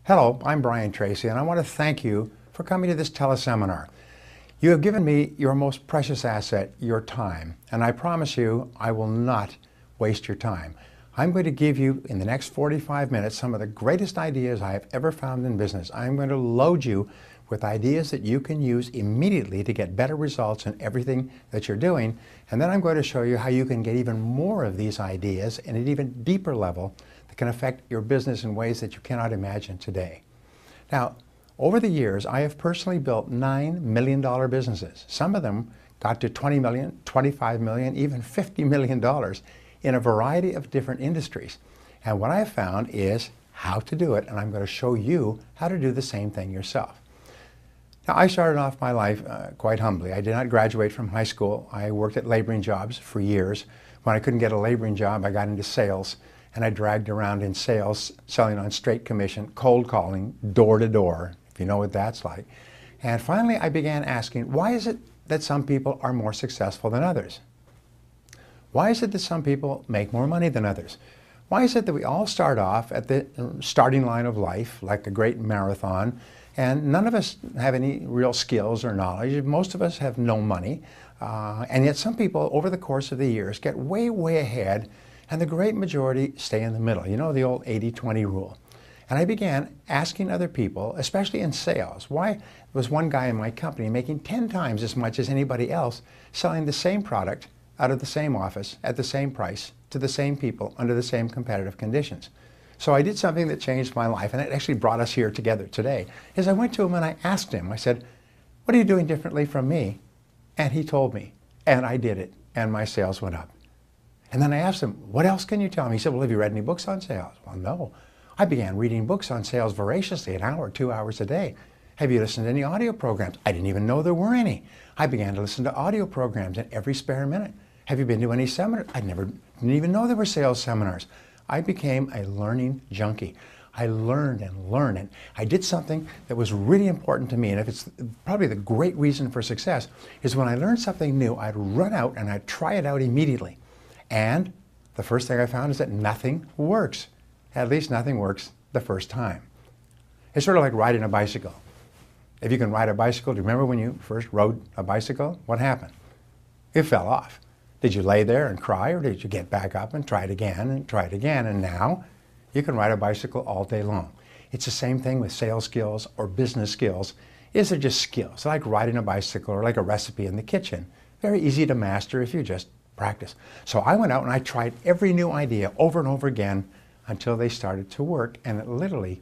Hello, I'm Brian Tracy, and I want to thank you for coming to this teleseminar. You have given me your most precious asset, your time, and I promise you I will not waste your time. I'm going to give you, in the next 45 minutes, some of the greatest ideas I have ever found in business. I'm going to load you with ideas that you can use immediately to get better results in everything that you're doing, and then I'm going to show you how you can get even more of these ideas at an even deeper level that can affect your business in ways that you cannot imagine today. Now, over the years, I have personally built $9 million businesses. Some of them got to $20 million, $25 million, even $50 million in a variety of different industries. And what I have found is how to do it, and I'm going to show you how to do the same thing yourself. Now, I started off my life quite humbly. I did not graduate from high school. I worked at laboring jobs for years. When I couldn't get a laboring job, I got into sales, and I dragged around in sales, selling on straight commission, cold calling, door to door, if you know what that's like. And finally, I began asking, why is it that some people are more successful than others? Why is it that some people make more money than others? Why is it that we all start off at the starting line of life, like a great marathon, and none of us have any real skills or knowledge? Most of us have no money, and yet some people, over the course of the years, get way, way ahead, and the great majority stay in the middle. You know, the old 80-20 rule. And I began asking other people, especially in sales, why was one guy in my company making 10 times as much as anybody else, selling the same product out of the same office at the same price to the same people under the same competitive conditions? So I did something that changed my life, and it actually brought us here together today, is I went to him and I asked him, I said, what are you doing differently from me? And he told me, and I did it, and my sales went up. And then I asked him, what else can you tell me? He said, well, have you read any books on sales? Well, no. I began reading books on sales voraciously, an hour, 2 hours a day. Have you listened to any audio programs? I didn't even know there were any. I began to listen to audio programs in every spare minute. Have you been to any seminars? Didn't even know there were sales seminars. I became a learning junkie. I learned and learned, and I did something that was really important to me, and if it's probably the great reason for success, is when I learned something new, I'd run out and I'd try it out immediately. And the first thing I found is that nothing works. At least nothing works the first time. It's sort of like riding a bicycle. If you can ride a bicycle, do you remember when you first rode a bicycle? What happened? It fell off. Did you lay there and cry, or did you get back up and try it again and try it again? And now you can ride a bicycle all day long. It's the same thing with sales skills or business skills. They're just skills, like riding a bicycle or like a recipe in the kitchen. Very easy to master if you just practice. So I went out and I tried every new idea over and over again until they started to work, and it literally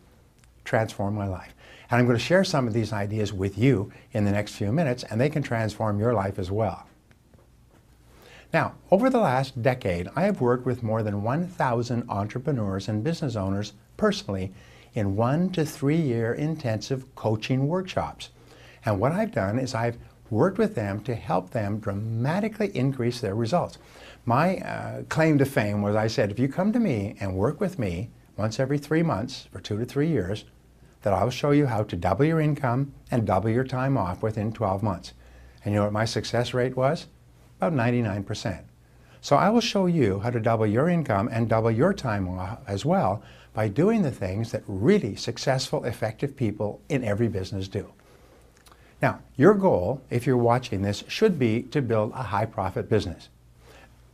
transformed my life. And I'm going to share some of these ideas with you in the next few minutes, and they can transform your life as well. Now, over the last decade, I have worked with more than 1,000 entrepreneurs and business owners personally in 1 to 3 year intensive coaching workshops. And what I've done is I've worked with them to help them dramatically increase their results. My claim to fame was, I said, if you come to me and work with me once every 3 months for 2 to 3 years, that I'll show you how to double your income and double your time off within 12 months. And you know what my success rate was? About 99%. So I will show you how to double your income and double your time off as well by doing the things that really successful, effective people in every business do. Now, your goal, if you're watching this, should be to build a high-profit business.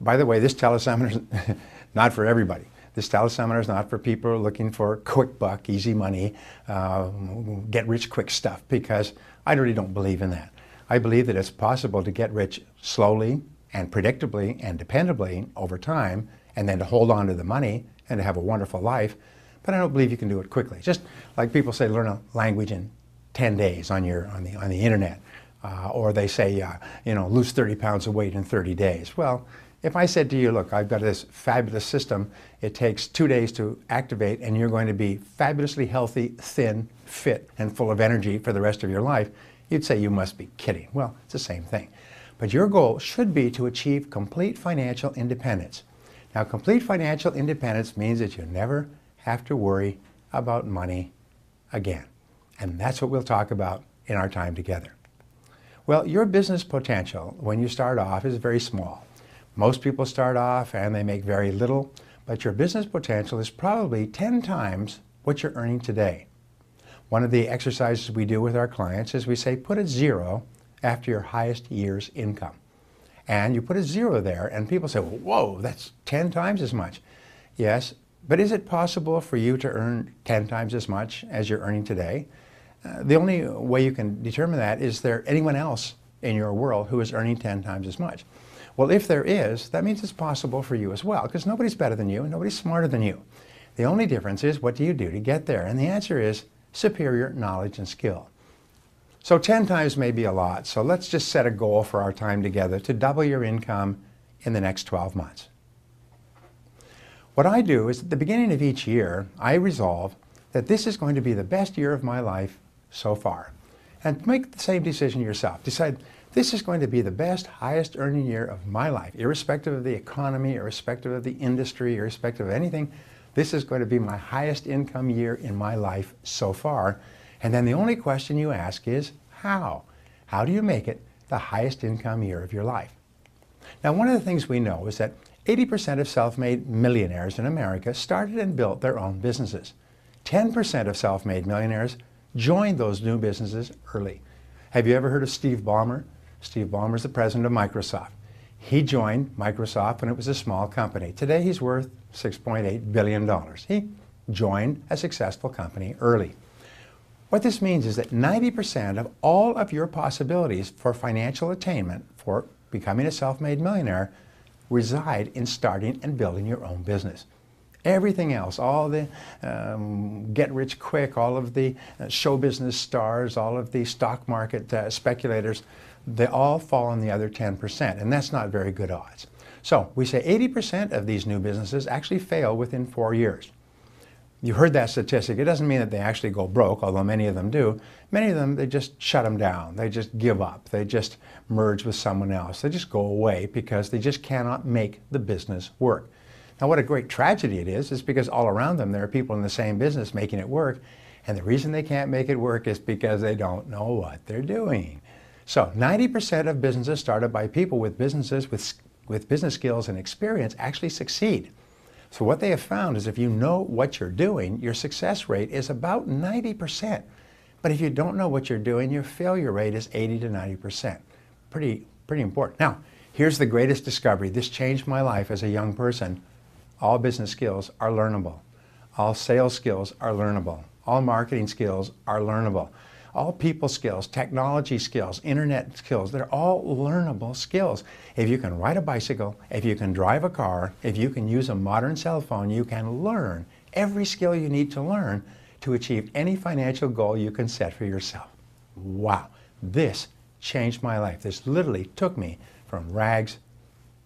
By the way, this teleseminar is not for everybody. This teleseminar is not for people looking for quick buck, easy money, get-rich-quick stuff, because I really don't believe in that. I believe that it's possible to get rich slowly and predictably and dependably over time, and then to hold on to the money and to have a wonderful life, but I don't believe you can do it quickly. Just like people say, learn a language in 10 days on the internet, or they say, lose 30 pounds of weight in 30 days. Well, if I said to you, look, I've got this fabulous system, it takes 2 days to activate, and you're going to be fabulously healthy, thin, fit, and full of energy for the rest of your life, you'd say you must be kidding. Well, it's the same thing. But your goal should be to achieve complete financial independence. Now, complete financial independence means that you never have to worry about money again. And that's what we'll talk about in our time together. Well, your business potential when you start off is very small. Most people start off and they make very little, but your business potential is probably 10 times what you're earning today. One of the exercises we do with our clients is we say, put a 0 after your highest year's income. And you put a 0 there, and people say, well, whoa, that's 10 times as much. Yes, but is it possible for you to earn 10 times as much as you're earning today? The only way you can determine that is there anyone else in your world who is earning 10 times as much? Well, if there is, that means it's possible for you as well, because nobody's better than you and nobody's smarter than you. The only difference is, what do you do to get there? And the answer is superior knowledge and skill. So 10 times may be a lot, so let's just set a goal for our time together to double your income in the next 12 months. What I do is at the beginning of each year, I resolve that this is going to be the best year of my life so far. And make the same decision yourself. Decide, this is going to be the best, highest earning year of my life, irrespective of the economy, irrespective of the industry, irrespective of anything. This is going to be my highest income year in my life so far. And then the only question you ask is, how? How do you make it the highest income year of your life? Now, one of the things we know is that 80% of self-made millionaires in America started and built their own businesses. 10% of self-made millionaires joined those new businesses early. Have you ever heard of Steve Ballmer? Steve Ballmer is the president of Microsoft. He joined Microsoft when it was a small company. Today he's worth $6.8 billion. He joined a successful company early. What this means is that 90% of all of your possibilities for financial attainment, for becoming a self-made millionaire, reside in starting and building your own business. Everything else, all the get-rich-quick, all of the show business stars, all of the stock market speculators, they all fall on the other 10%, and that's not very good odds. So we say 80% of these new businesses actually fail within 4 years. You heard that statistic. It doesn't mean that they actually go broke, although many of them do. Many of them, they just shut them down. They just give up. They just merge with someone else. They just go away because they just cannot make the business work. Now, what a great tragedy it is because all around them there are people in the same business making it work, and the reason they can't make it work is because they don't know what they're doing. So 90% of businesses started by people with businesses with business skills and experience actually succeed. So what they have found is if you know what you're doing, your success rate is about 90%. But if you don't know what you're doing, your failure rate is 80 to 90%. Pretty important. Now, here's the greatest discovery. This changed my life as a young person. All business skills are learnable. All sales skills are learnable. All marketing skills are learnable. All people skills, technology skills, internet skills, they're all learnable skills. If you can ride a bicycle, if you can drive a car, if you can use a modern cell phone, you can learn every skill you need to learn to achieve any financial goal you can set for yourself. Wow, this changed my life. This literally took me from rags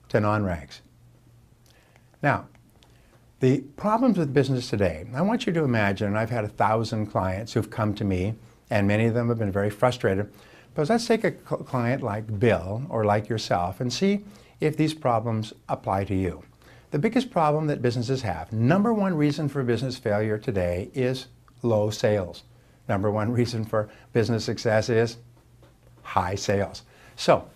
to non-rags. Now, the problems with business today, I want you to imagine, I've had 1,000 clients who've come to me, and many of them have been very frustrated. But let's take a client like Bill or like yourself and see if these problems apply to you. The biggest problem that businesses have, number one reason for business failure today is low sales. Number one reason for business success is high sales. So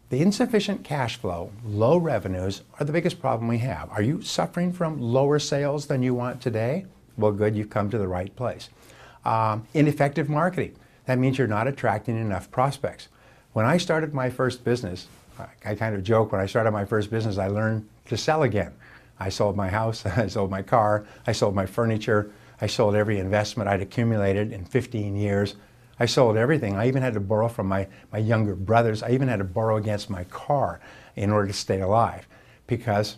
the insufficient cash flow, low revenues are the biggest problem we have. Are you suffering from lower sales than you want today? Well, good, you've come to the right place. Ineffective marketing. That means you're not attracting enough prospects. When I started my first business, I kind of joke, when I started my first business, I learned to sell again. I sold my house, I sold my car, I sold my furniture, I sold every investment I'd accumulated in 15 years. I sold everything. I even had to borrow from my younger brothers. I even had to borrow against my car in order to stay alive because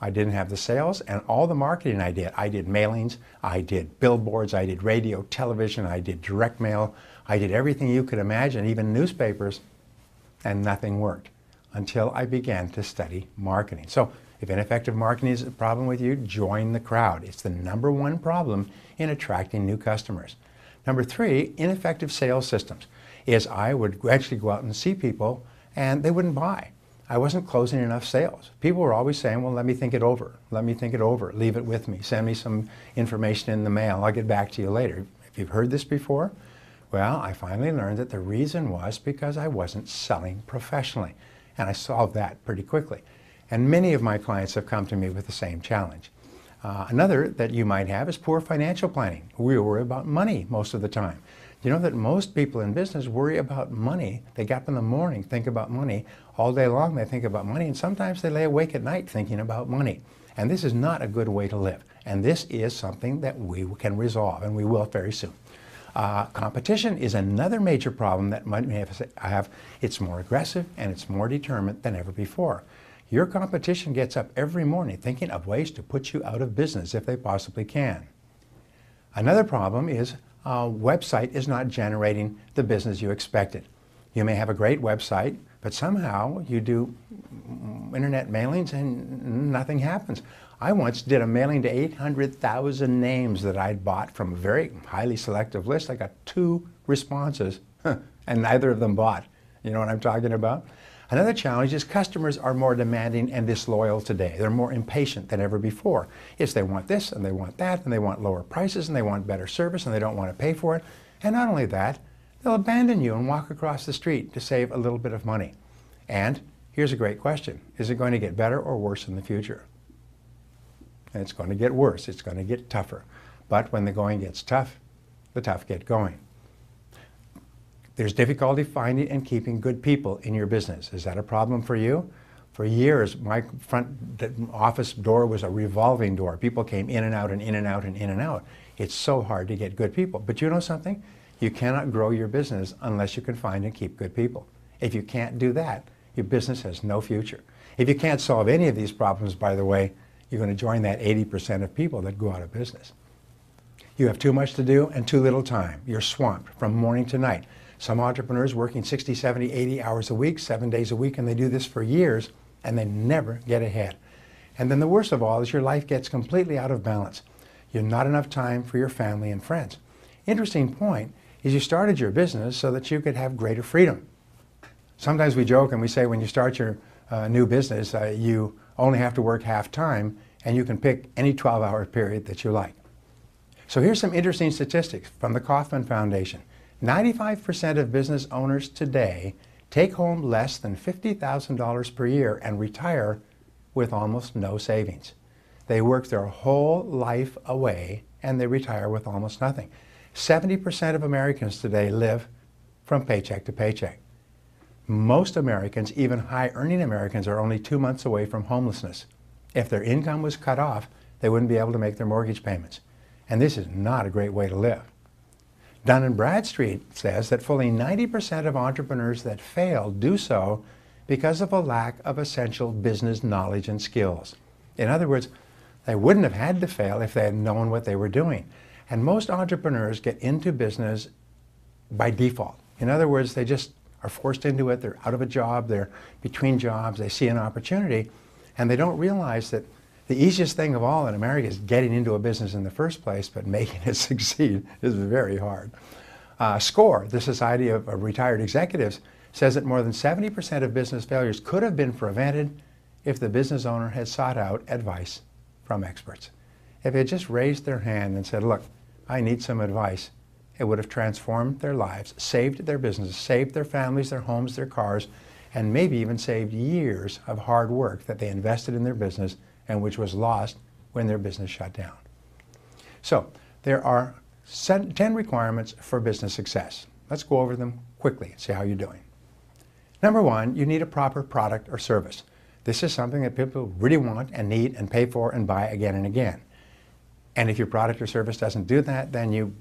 I didn't have the sales and all the marketing I did. I did mailings, I did billboards, I did radio, television, I did direct mail, I did everything you could imagine, even newspapers, and nothing worked until I began to study marketing. So if ineffective marketing is a problem with you, join the crowd. It's the number one problem in attracting new customers. Number three, ineffective sales systems is I would actually go out and see people and they wouldn't buy. I wasn't closing enough sales. People were always saying, well, let me think it over. Let me think it over. Leave it with me. Send me some information in the mail. I'll get back to you later. If you've heard this before, well, I finally learned that the reason was because I wasn't selling professionally. And I solved that pretty quickly. And many of my clients have come to me with the same challenge. Another that you might have is poor financial planning. We worry about money most of the time. You know that most people in business worry about money. They get up in the morning, think about money. All day long they think about money, and sometimes they lay awake at night thinking about money. And this is not a good way to live. And this is something that we can resolve, and we will very soon. Competition is another major problem that might have. It's more aggressive and it's more determined than ever before. Your competition gets up every morning thinking of ways to put you out of business if they possibly can. Another problem is a website is not generating the business you expected. You may have a great website, but somehow you do internet mailings and nothing happens. I once did a mailing to 800,000 names that I'd bought from a very highly selective list. I got 2 responses, and neither of them bought. You know what I'm talking about? Another challenge is customers are more demanding and disloyal today. They're more impatient than ever before. Yes, they want this and they want that and they want lower prices and they want better service and they don't want to pay for it. And not only that, they'll abandon you and walk across the street to save a little bit of money. And here's a great question. Is it going to get better or worse in the future? And it's going to get worse. It's going to get tougher. But when the going gets tough, the tough get going. There's difficulty finding and keeping good people in your business. Is that a problem for you? For years, my front office door was a revolving door. People came in and out and in and out and in and out. It's so hard to get good people. But you know something? You cannot grow your business unless you can find and keep good people. If you can't do that, your business has no future. If you can't solve any of these problems, by the way, you're going to join that 80% of people that go out of business. You have too much to do and too little time. You're swamped from morning to night. Some entrepreneurs working 60, 70, 80 hours a week, 7 days a week, and they do this for years, and they never get ahead. And then the worst of all is your life gets completely out of balance. You have not enough time for your family and friends. Interesting point is you started your business so that you could have greater freedom. Sometimes we joke and we say when you start your new business, you only have to work half time, and you can pick any 12-hour period that you like. So here's some interesting statistics from the Kauffman Foundation. 95% of business owners today take home less than $50,000 per year and retire with almost no savings. They work their whole life away and they retire with almost nothing. 70% of Americans today live from paycheck to paycheck. Most Americans, even high-earning Americans, are only 2 months away from homelessness. If their income was cut off, they wouldn't be able to make their mortgage payments. And this is not a great way to live. Dun & Bradstreet says that fully 90% of entrepreneurs that fail do so because of a lack of essential business knowledge and skills. In other words, they wouldn't have had to fail if they had known what they were doing. And most entrepreneurs get into business by default. In other words, they just are forced into it. They're out of a job. They're between jobs. They see an opportunity, and they don't realize that the easiest thing of all in America is getting into a business in the first place, but making it succeed is very hard. SCORE, the Society of Retired Executives, says that more than 70% of business failures could have been prevented if the business owner had sought out advice from experts. If they had just raised their hand and said, look, I need some advice, it would have transformed their lives, saved their business, saved their families, their homes, their cars, and maybe even saved years of hard work that they invested in their business and which was lost when their business shut down. So there are 10 requirements for business success. Let's go over them quickly and see how you're doing. Number 1, you need a proper product or service. This is something that people really want and need and pay for and buy again and again. And if your product or service doesn't do that, then you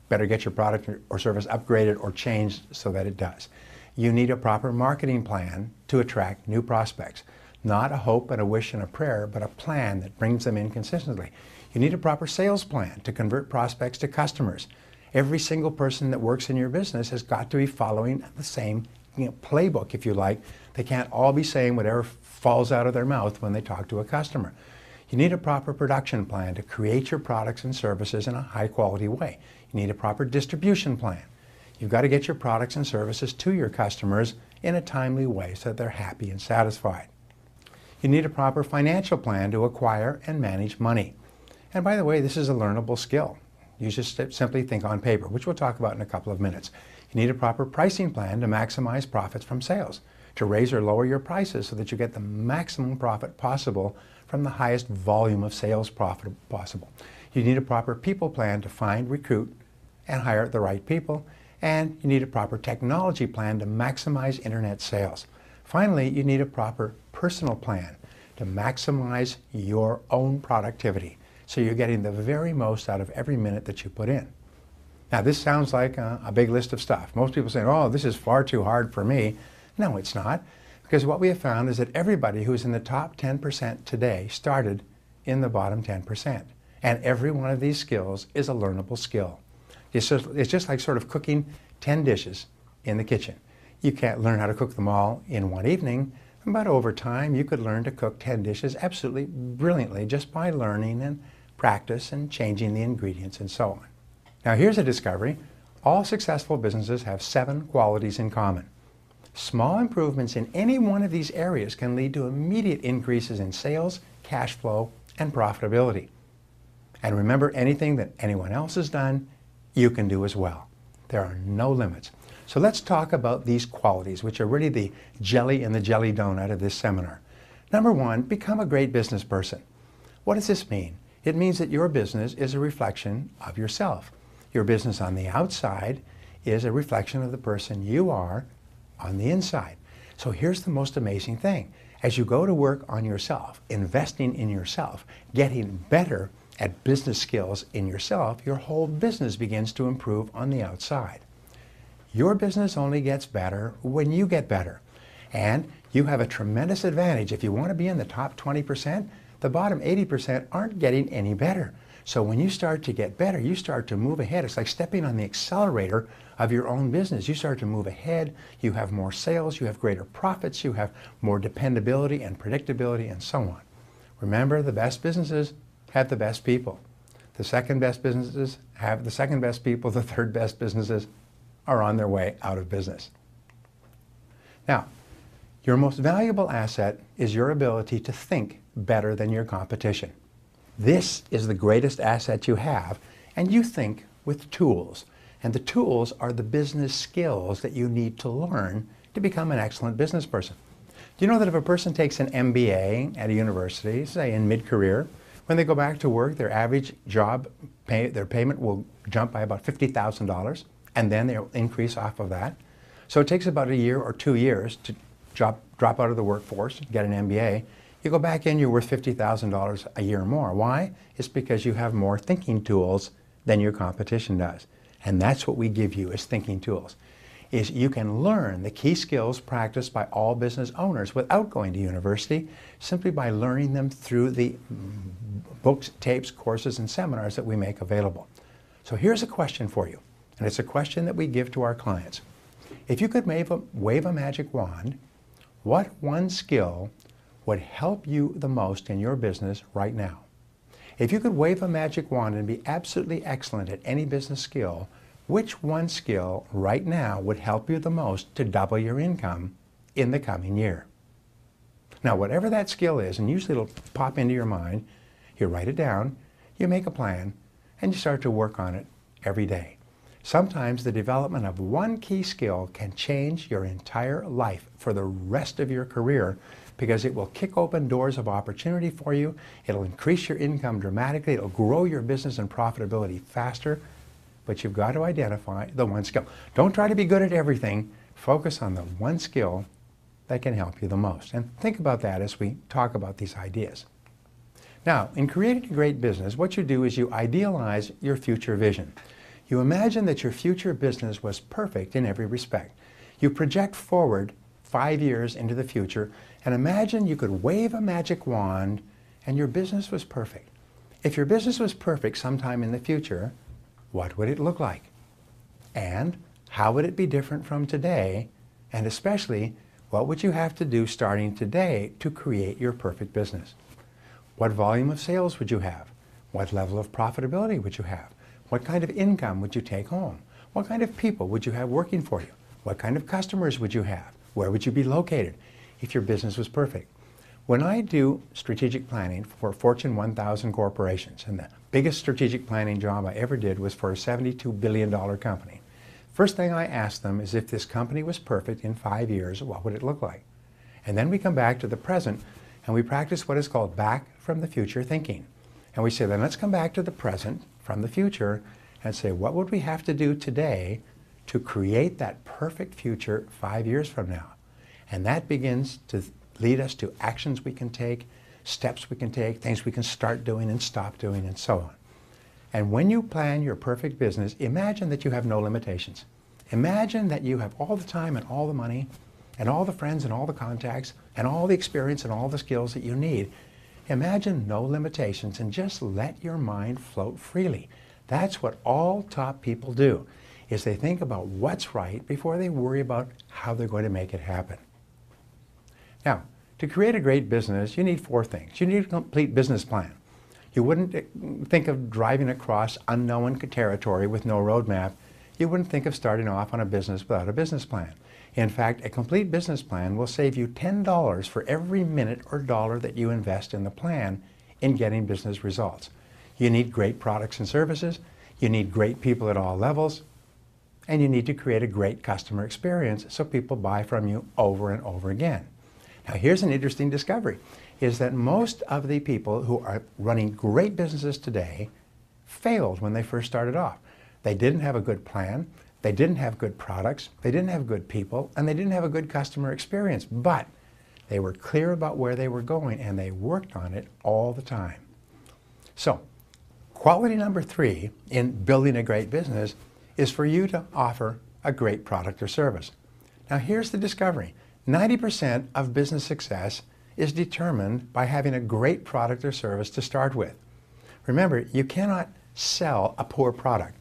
better get your product or service upgraded or changed so that it does. You need a proper marketing plan to attract new prospects. Not a hope and a wish and a prayer, but a plan that brings them in consistently. You need a proper sales plan to convert prospects to customers. Every single person that works in your business has got to be following the same playbook, if you like. They can't all be saying whatever falls out of their mouth when they talk to a customer. You need a proper production plan to create your products and services in a high-quality way. You need a proper distribution plan. You've got to get your products and services to your customers in a timely way so that they're happy and satisfied. You need a proper financial plan to acquire and manage money. And by the way, this is a learnable skill. You just simply think on paper, which we'll talk about in a couple of minutes. You need a proper pricing plan to maximize profits from sales, to raise or lower your prices so that you get the maximum profit possible from the highest volume of sales profit possible. You need a proper people plan to find, recruit, and hire the right people, and you need a proper technology plan to maximize internet sales. Finally, you need a proper personal plan to maximize your own productivity, so you're getting the very most out of every minute that you put in. Now, this sounds like a big list of stuff. Most people say, oh, this is far too hard for me. No, it's not, because what we have found is that everybody who's in the top 10% today started in the bottom 10%. And every one of these skills is a learnable skill. It's just like sort of cooking 10 dishes in the kitchen. You can't learn how to cook them all in one evening, but over time you could learn to cook 10 dishes absolutely brilliantly just by learning and practice and changing the ingredients and so on. Now here's a discovery. All successful businesses have 7 qualities in common. Small improvements in any one of these areas can lead to immediate increases in sales, cash flow, and profitability. And remember, anything that anyone else has done, you can do as well. There are no limits. So let's talk about these qualities, which are really the jelly in the jelly donut of this seminar. Number 1, become a great business person. What does this mean? It means that your business is a reflection of yourself. Your business on the outside is a reflection of the person you are on the inside. So here's the most amazing thing. As you go to work on yourself, investing in yourself, getting better at business skills in yourself, your whole business begins to improve on the outside. Your business only gets better when you get better. And you have a tremendous advantage. If you want to be in the top 20%, the bottom 80% aren't getting any better. So when you start to get better, you start to move ahead. It's like stepping on the accelerator of your own business. You start to move ahead, you have more sales, you have greater profits, you have more dependability and predictability and so on. Remember, the best businesses have the best people. The second best businesses have the second best people. The third best businesses are on their way out of business. Now, your most valuable asset is your ability to think better than your competition. This is the greatest asset you have, and you think with tools. And the tools are the business skills that you need to learn to become an excellent business person. Do you know that if a person takes an MBA at a university, say in mid-career, when they go back to work, their average job, their payment will jump by about $50,000, and then they'll increase off of that. So it takes about a year or 2 years to drop out of the workforce, get an MBA. You go back in, you're worth $50,000 a year more. Why? It's because you have more thinking tools than your competition does. And that's what we give you as thinking tools. Is you can learn the key skills practiced by all business owners without going to university, simply by learning them through the books, tapes, courses, and seminars that we make available. So here's a question for you, and it's a question that we give to our clients. If you could wave a magic wand, what one skill would help you the most in your business right now? If you could wave a magic wand and be absolutely excellent at any business skill, which one skill right now would help you the most to double your income in the coming year? Now, whatever that skill is, and usually it'll pop into your mind, you write it down, you make a plan, and you start to work on it every day. Sometimes the development of one key skill can change your entire life for the rest of your career, because it will kick open doors of opportunity for you. It'll increase your income dramatically. It'll grow your business and profitability faster. But you've got to identify the one skill. Don't try to be good at everything. Focus on the one skill that can help you the most. And think about that as we talk about these ideas. Now, in creating a great business, what you do is you idealize your future vision. You imagine that your future business was perfect in every respect. You project forward 5 years into the future and imagine you could wave a magic wand and your business was perfect. If your business was perfect sometime in the future, what would it look like? And how would it be different from today? And especially, what would you have to do starting today to create your perfect business? What volume of sales would you have? What level of profitability would you have? What kind of income would you take home? What kind of people would you have working for you? What kind of customers would you have? Where would you be located if your business was perfect? When I do strategic planning for Fortune 1000 corporations, and the biggest strategic planning job I ever did was for a $72 billion company, first thing I ask them is if this company was perfect in 5 years, what would it look like? And then we come back to the present and we practice what is called back from the future thinking. And we say, then let's come back to the present from the future and say, what would we have to do today to create that perfect future 5 years from now? And that begins to lead us to actions we can take, steps we can take, things we can start doing and stop doing, and so on. And when you plan your perfect business, imagine that you have no limitations. Imagine that you have all the time and all the money and all the friends and all the contacts and all the experience and all the skills that you need. Imagine no limitations and just let your mind float freely. That's what all top people do, is they think about what's right before they worry about how they're going to make it happen. Now, to create a great business, you need 4 things. You need a complete business plan. You wouldn't think of driving across unknown territory with no roadmap. You wouldn't think of starting off on a business without a business plan. In fact, a complete business plan will save you $10 for every minute or dollar that you invest in the plan in getting business results. You need great products and services, you need great people at all levels, and you need to create a great customer experience so people buy from you over and over again. Now here's an interesting discovery, is that most of the people who are running great businesses today failed when they first started off. They didn't have a good plan, they didn't have good products, they didn't have good people, and they didn't have a good customer experience, but they were clear about where they were going and they worked on it all the time. So, quality number 3 in building a great business is for you to offer a great product or service. Now here's the discovery. 90% of business success is determined by having a great product or service to start with. Remember, you cannot sell a poor product.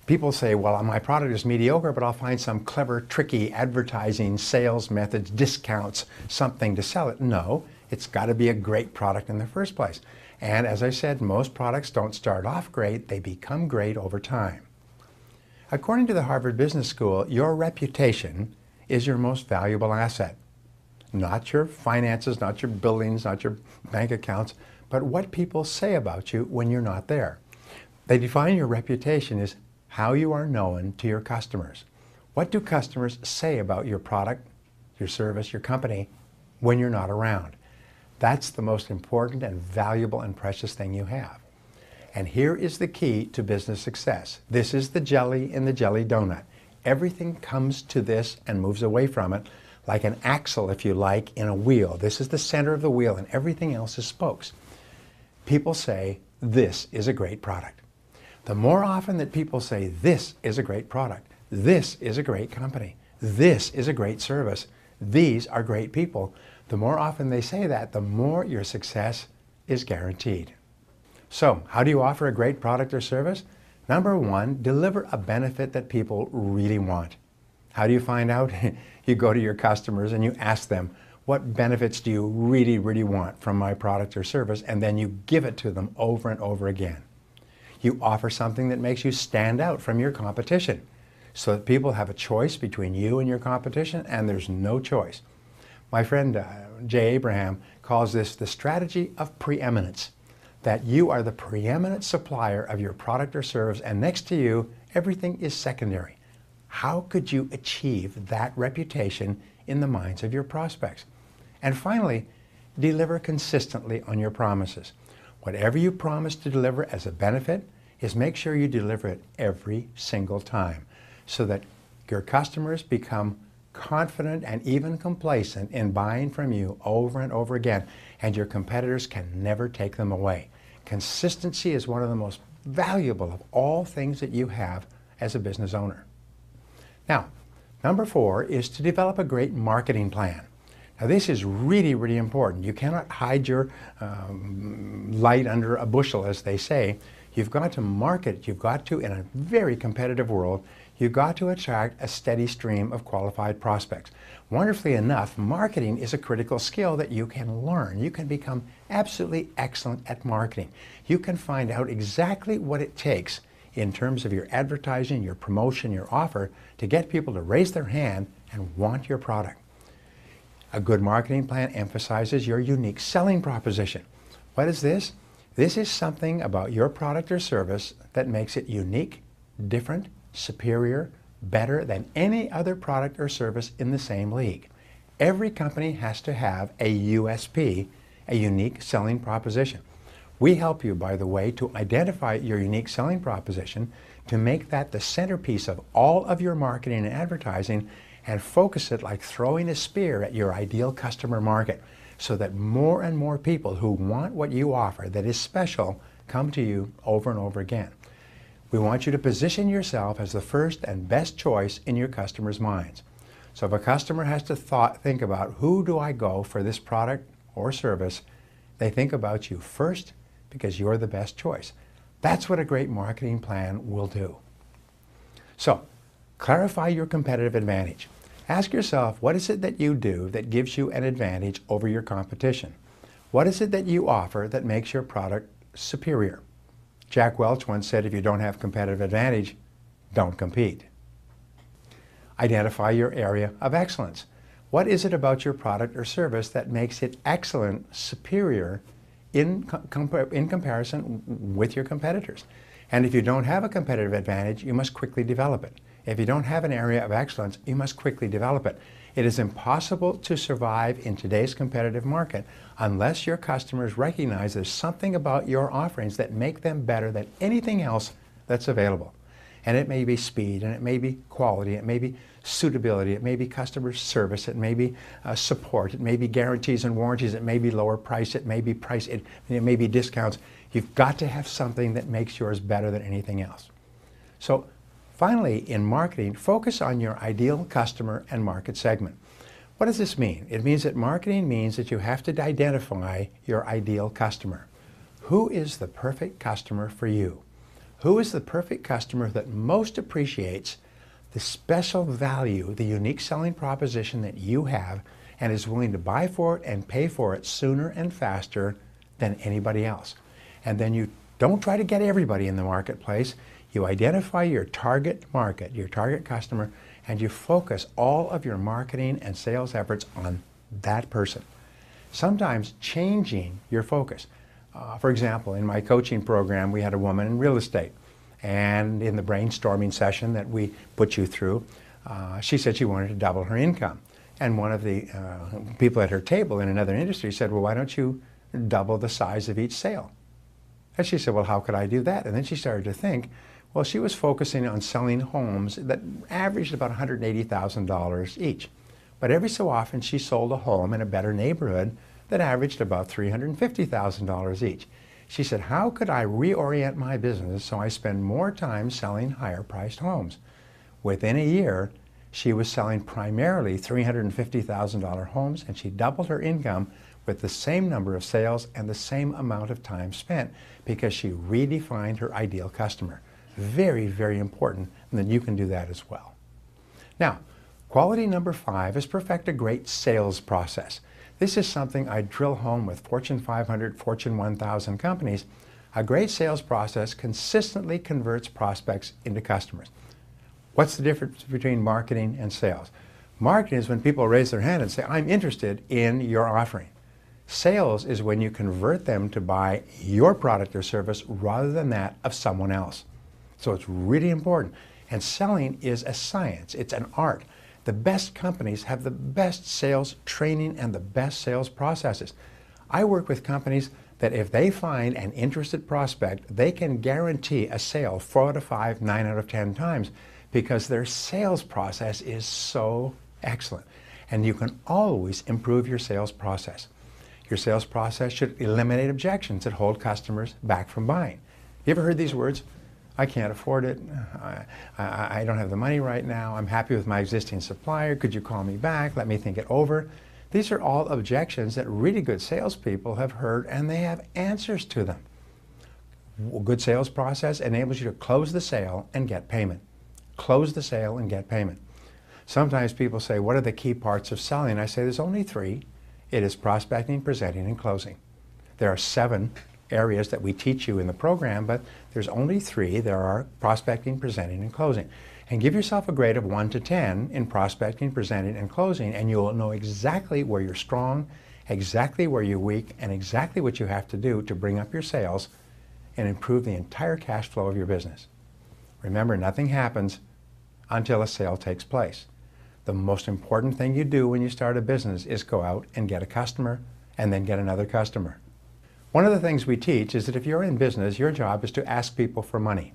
People say, well, my product is mediocre, but I'll find some clever, tricky advertising, sales methods, discounts, something to sell it. No, it's got to be a great product in the first place. And as I said, most products don't start off great, they become great over time. According to the Harvard Business School, your reputation is your most valuable asset. Not your finances, not your buildings, not your bank accounts, but what people say about you when you're not there. They define your reputation as how you are known to your customers. What do customers say about your product, your service, your company when you're not around? That's the most important and valuable and precious thing you have. And here is the key to business success. This is the jelly in the jelly donut. Everything comes to this and moves away from it like an axle, if you like, in a wheel. This is the center of the wheel and everything else is spokes. People say, this is a great product. The more often that people say, this is a great product, this is a great company, this is a great service, these are great people, the more often they say that, the more your success is guaranteed. So, how do you offer a great product or service? Number 1, deliver a benefit that people really want. How do you find out? You go to your customers and you ask them, what benefits do you really, really want from my product or service? And then you give it to them over and over again. You offer something that makes you stand out from your competition so that people have a choice between you and your competition, and there's no choice. My friend Jay Abraham calls this the strategy of preeminence, that you are the preeminent supplier of your product or service, and next to you, everything is secondary. How could you achieve that reputation in the minds of your prospects? And finally, deliver consistently on your promises. Whatever you promise to deliver as a benefit is make sure you deliver it every single time so that your customers become confident and even complacent in buying from you over and over again, and your competitors can never take them away. Consistency is one of the most valuable of all things that you have as a business owner. Now, number 4 is to develop a great marketing plan. Now this is really, really important. You cannot hide your light under a bushel, as they say. You've got to market. You've got to, in a very competitive world, you've got to attract a steady stream of qualified prospects. Wonderfully enough, marketing is a critical skill that you can learn. You can become absolutely excellent at marketing. You can find out exactly what it takes in terms of your advertising, your promotion, your offer to get people to raise their hand and want your product. A good marketing plan emphasizes your unique selling proposition. What is this? This is something about your product or service that makes it unique, different, superior, better than any other product or service in the same league. Every company has to have a USP, a unique selling proposition. We help you, by the way, to identify your unique selling proposition, to make that the centerpiece of all of your marketing and advertising, and focus it like throwing a spear at your ideal customer market, so that more and more people who want what you offer that is special come to you over and over again. We want you to position yourself as the first and best choice in your customers' minds. So if a customer has to think about, who do I go for this product or service, they think about you first, because you're the best choice. That's what a great marketing plan will do. So, clarify your competitive advantage. Ask yourself, what is it that you do that gives you an advantage over your competition? What is it that you offer that makes your product superior? Jack Welch once said, if you don't have competitive advantage, don't compete. Identify your area of excellence. What is it about your product or service that makes it excellent, superior, in comparison with your competitors? And if you don't have a competitive advantage, you must quickly develop it. If you don't have an area of excellence, you must quickly develop it. It is impossible to survive in today's competitive market unless your customers recognize there's something about your offerings that make them better than anything else that's available. And it may be speed, and it may be quality, it may be suitability, it may be customer service, it may be support, it may be guarantees and warranties, it may be lower price, it may be it may be discounts. You've got to have something that makes yours better than anything else. So finally, in marketing, focus on your ideal customer and market segment. What does this mean? It means that marketing means that you have to identify your ideal customer. Who is the perfect customer for you? Who is the perfect customer that most appreciates the special value, the unique selling proposition that you have, and is willing to buy for it and pay for it sooner and faster than anybody else? And then you don't try to get everybody in the marketplace. You identify your target market, your target customer, and you focus all of your marketing and sales efforts on that person. Sometimes changing your focus. For example, in my coaching program, we had a woman in real estate. And in the brainstorming session that we put you through, she said she wanted to double her income. And one of the people at her table in another industry said, well, why don't you double the size of each sale? And she said, well, how could I do that? And then she started to think, well, she was focusing on selling homes that averaged about $180,000 each. But every so often, she sold a home in a better neighborhood that averaged about $350,000 each. She said, how could I reorient my business so I spend more time selling higher priced homes? Within a year, she was selling primarily $350,000 homes, and she doubled her income with the same number of sales and the same amount of time spent, because she redefined her ideal customer. Very, very important, and then you can do that as well. Now, quality number 5 is perfect a great sales process. This is something I drill home with Fortune 500, Fortune 1000 companies. A great sales process consistently converts prospects into customers. What's the difference between marketing and sales? Marketing is when people raise their hand and say, I'm interested in your offering. Sales is when you convert them to buy your product or service rather than that of someone else. So it's really important. And selling is a science. It's an art. The best companies have the best sales training and the best sales processes. I work with companies that if they find an interested prospect, they can guarantee a sale 4 out of 5, 9 out of 10 times, because their sales process is so excellent. And you can always improve your sales process. Your sales process should eliminate objections that hold customers back from buying. You ever heard these words? I can't afford it. I don't have the money right now. I'm happy with my existing supplier. Could you call me back? Let me think it over. These are all objections that really good salespeople have heard, and they have answers to them. A good sales process enables you to close the sale and get payment. Close the sale and get payment. Sometimes people say, what are the key parts of selling? I say there's only 3. It is prospecting, presenting, and closing. There are 7 areas that we teach you in the program, but there's only 3. There are prospecting, presenting, and closing. And give yourself a grade of 1 to 10 in prospecting, presenting, and closing, and you'll know exactly where you're strong, exactly where you're weak, and exactly what you have to do to bring up your sales and improve the entire cash flow of your business. Remember, nothing happens until a sale takes place. The most important thing you do when you start a business is go out and get a customer and then get another customer. One of the things we teach is that if you're in business, your job is to ask people for money.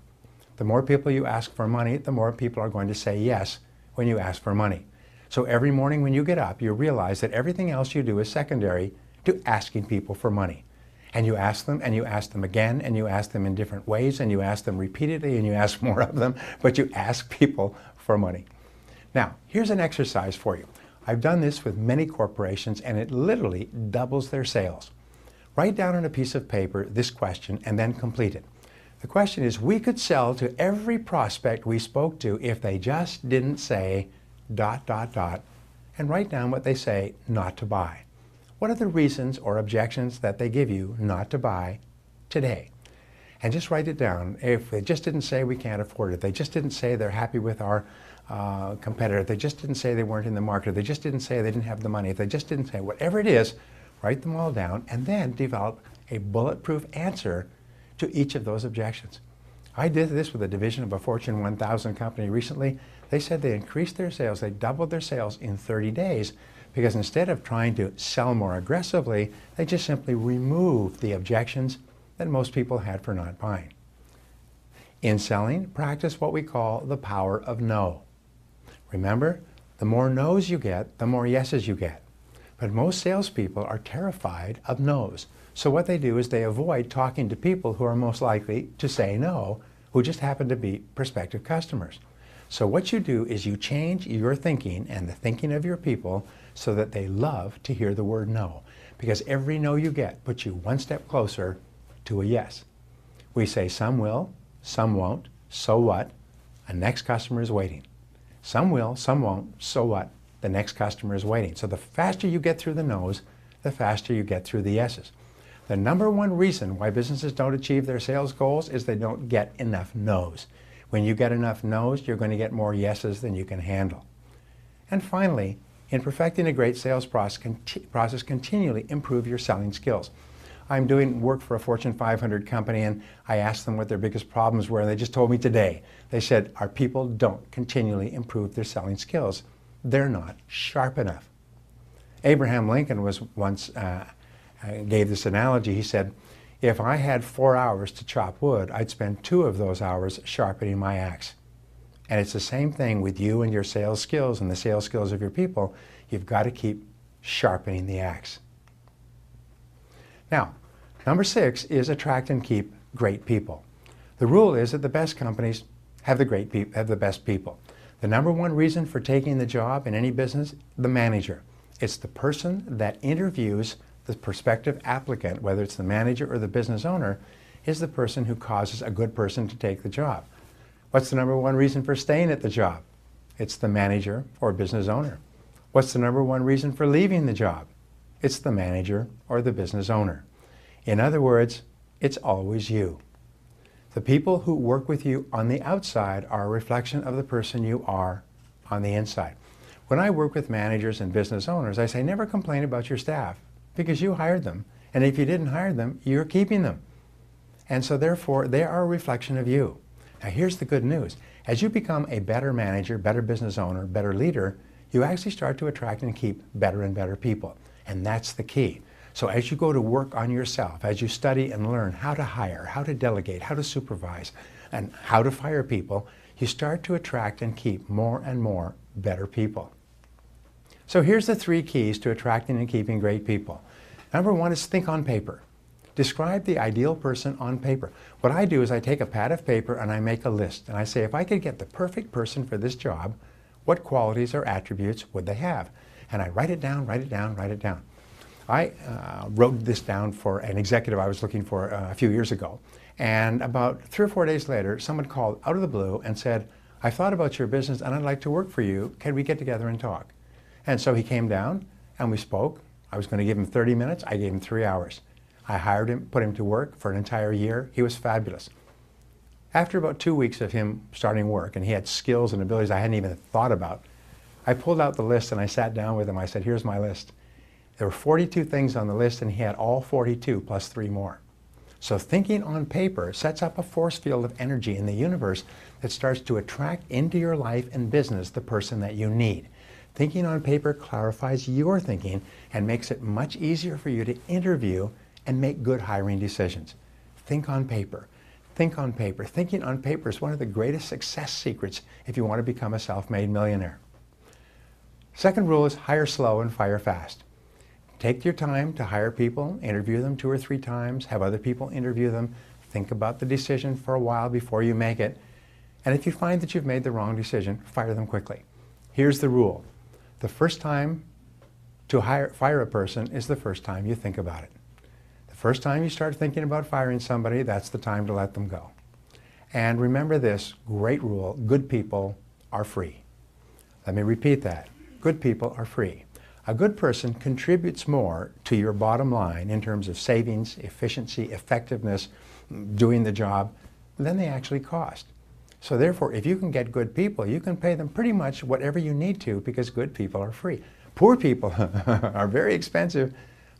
The more people you ask for money, the more people are going to say yes when you ask for money. So every morning when you get up, you realize that everything else you do is secondary to asking people for money. And you ask them, and you ask them again, and you ask them in different ways, and you ask them repeatedly, and you ask more of them, but you ask people for money. Now, here's an exercise for you. I've done this with many corporations, and it literally doubles their sales. Write down on a piece of paper this question and then complete it. The question is, we could sell to every prospect we spoke to if they just didn't say ... and write down what they say not to buy. What are the reasons or objections that they give you not to buy today? And just write it down. If they just didn't say we can't afford it, they just didn't say they're happy with our competitor, they just didn't say they weren't in the market, they just didn't say they didn't have the money, if they just didn't say whatever it is, write them all down and then develop a bulletproof answer to each of those objections. I did this with a division of a Fortune 1000 company recently. They said they increased their sales, they doubled their sales in 30 days because instead of trying to sell more aggressively, they just simply removed the objections that most people had for not buying. In selling, practice what we call the power of no. Remember, the more no's you get, the more yeses you get. But most salespeople are terrified of no's. So what they do is they avoid talking to people who are most likely to say no, who just happen to be prospective customers. So what you do is you change your thinking and the thinking of your people so that they love to hear the word no. Because every no you get puts you one step closer to a yes. We say some will, some won't, so what? A next customer is waiting. Some will, some won't, so what? The next customer is waiting. So the faster you get through the no's, the faster you get through the yeses. The number one reason why businesses don't achieve their sales goals is they don't get enough no's. When you get enough no's, you're going to get more yeses than you can handle. And finally, in perfecting a great sales process, continually improve your selling skills. I'm doing work for a Fortune 500 company, and I asked them what their biggest problems were, and they just told me today. They said, our people don't continually improve their selling skills. They're not sharp enough. Abraham Lincoln was once gave this analogy. He said, if I had 4 hours to chop wood, I'd spend 2 of those hours sharpening my axe. And it's the same thing with you and your sales skills and the sales skills of your people. You've got to keep sharpening the axe. Now, number 6 is attract and keep great people. The rule is that the best companies have the best people. The number one reason for taking the job in any business, the manager. It's the person that interviews the prospective applicant, whether it's the manager or the business owner, is the person who causes a good person to take the job. What's the number one reason for staying at the job? It's the manager or business owner. What's the number one reason for leaving the job? It's the manager or the business owner. In other words, it's always you. The people who work with you on the outside are a reflection of the person you are on the inside. When I work with managers and business owners, I say never complain about your staff because you hired them. And if you didn't hire them, you're keeping them. And so therefore, they are a reflection of you. Now here's the good news. As you become a better manager, better business owner, better leader, you actually start to attract and keep better and better people. And that's the key. So as you go to work on yourself, as you study and learn how to hire, how to delegate, how to supervise, and how to fire people, you start to attract and keep more and more better people. So here's the 3 keys to attracting and keeping great people. Number 1 is think on paper. Describe the ideal person on paper. What I do is I take a pad of paper and I make a list. And I say, if I could get the perfect person for this job, what qualities or attributes would they have? And I write it down, write it down, write it down. I wrote this down for an executive I was looking for a few years ago. And about 3 or 4 days later, someone called out of the blue and said, I thought about your business and I'd like to work for you. Can we get together and talk? And so he came down and we spoke. I was going to give him 30 minutes. I gave him 3 hours. I hired him, put him to work for an entire year. He was fabulous. After about 2 weeks of him starting work, and he had skills and abilities I hadn't even thought about, I pulled out the list and I sat down with him. I said, here's my list. There were 42 things on the list and he had all 42 plus 3 more. So thinking on paper sets up a force field of energy in the universe that starts to attract into your life and business the person that you need. Thinking on paper clarifies your thinking and makes it much easier for you to interview and make good hiring decisions. Think on paper. Think on paper. Thinking on paper is one of the greatest success secrets if you want to become a self-made millionaire. Second rule is hire slow and fire fast. Take your time to hire people, interview them 2 or 3 times, have other people interview them, think about the decision for a while before you make it, and if you find that you've made the wrong decision, fire them quickly. Here's the rule. The first time to fire a person is the first time you think about it. The first time you start thinking about firing somebody, that's the time to let them go. And remember this great rule, good people are free. Let me repeat that. Good people are free. A good person contributes more to your bottom line in terms of savings, efficiency, effectiveness, doing the job, than they actually cost. So therefore, if you can get good people, you can pay them pretty much whatever you need to because good people are free. Poor people are very expensive,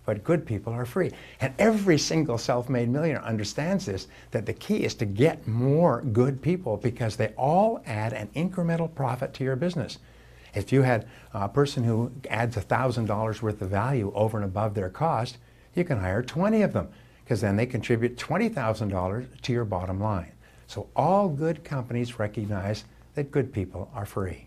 but good people are free. And every single self-made millionaire understands this, that the key is to get more good people because they all add an incremental profit to your business. If you had a person who adds $1,000 worth of value over and above their cost, you can hire 20 of them because then they contribute $20,000 to your bottom line. So all good companies recognize that good people are free.